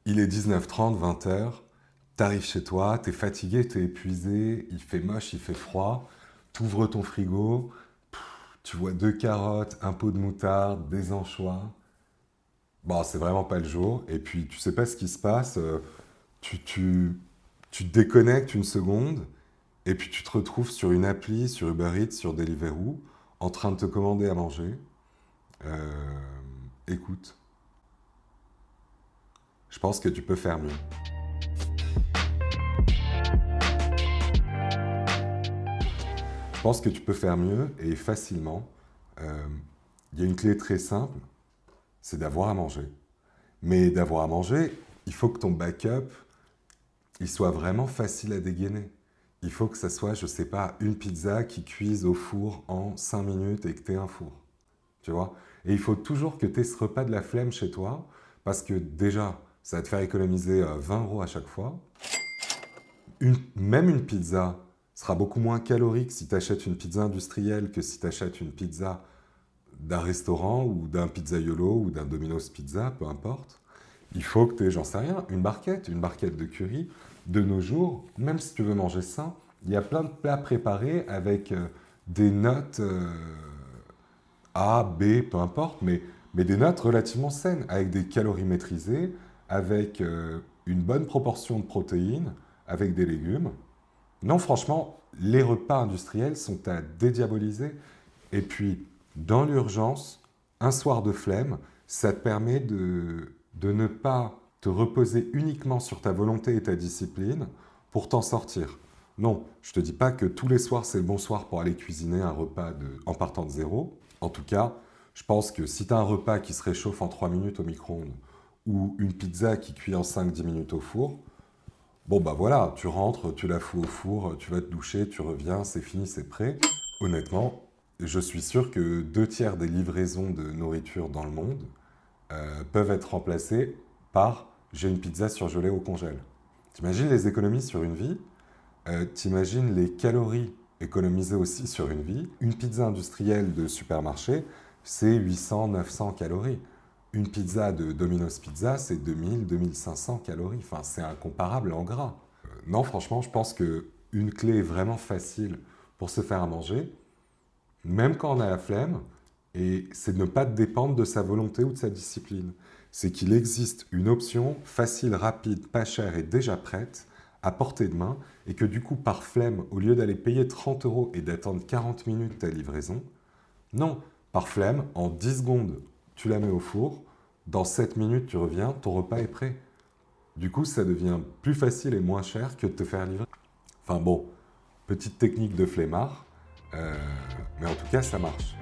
Il est 19h30, 20h, t'arrives chez toi, t'es fatigué, t'es épuisé, il fait moche, il fait froid, t'ouvres ton frigo, tu vois 2 carottes, un pot de moutarde, des anchois. Bon, c'est vraiment pas le jour, et puis tu sais pas ce qui se passe, tu, tu, tu te déconnectes une seconde, et puis tu te retrouves sur une appli, sur Uber Eats, sur Deliveroo, en train de te commander à manger. Euh, Écoute, je pense que tu peux faire mieux. Je pense que tu peux faire mieux et facilement. Euh, Il y a une clé très simple, c'est d'avoir à manger. Mais d'avoir à manger, il faut que ton backup, il soit vraiment facile à dégainer. Il faut que ça soit, je sais pas, une pizza qui cuise au four en 5 minutes et que tu aies un four. Tu vois? Et il faut toujours que tu aies ce repas de la flemme chez toi, parce que déjà, ça va te faire économiser 20 euros à chaque fois. Même une pizza sera beaucoup moins calorique si tu achètes une pizza industrielle que si tu achètes une pizza d'un restaurant ou d'un pizzaiolo ou d'un Domino's Pizza, peu importe. Il faut que tu aies, j'en sais rien, une barquette de curry. De nos jours, même si tu veux manger sain, il y a plein de plats préparés avec des notes A, B, peu importe, mais des notes relativement saines, avec des calories maîtrisées, avec une bonne proportion de protéines, avec des légumes. Non, franchement, les repas industriels sont à dédiaboliser. Et puis, dans l'urgence, un soir de flemme, ça te permet de ne pas te reposer uniquement sur ta volonté et ta discipline pour t'en sortir. Non, je te dis pas que tous les soirs c'est le bon soir pour aller cuisiner un repas en partant de zéro. En tout cas, je pense que si tu as un repas qui se réchauffe en 3 minutes au micro-ondes ou une pizza qui cuit en 5-10 minutes au four, bon bah voilà, tu rentres, tu la fous au four, tu vas te doucher, tu reviens, c'est fini, c'est prêt. Honnêtement, je suis sûr que 2 tiers des livraisons de nourriture dans le monde peuvent être remplacées par j'ai une pizza surgelée au congèle. T'imagines les économies sur une vie, t'imagines les calories économisées aussi sur une vie. Une pizza industrielle de supermarché, c'est 800-900 calories. Une pizza de Domino's Pizza, c'est 2000-2500 calories. Enfin, c'est incomparable en gras. Non, franchement, je pense que une clé vraiment facile pour se faire à manger, même quand on a la flemme, et c'est de ne pas dépendre de sa volonté ou de sa discipline. C'est qu'il existe une option facile, rapide, pas chère et déjà prête à portée de main, et que du coup, par flemme, au lieu d'aller payer 30 euros et d'attendre 40 minutes ta livraison, non, par flemme, en 10 secondes, tu la mets au four, dans 7 minutes, tu reviens, ton repas est prêt. Du coup, ça devient plus facile et moins cher que de te faire livrer. Enfin bon, petite technique de flemmard, mais en tout cas, ça marche.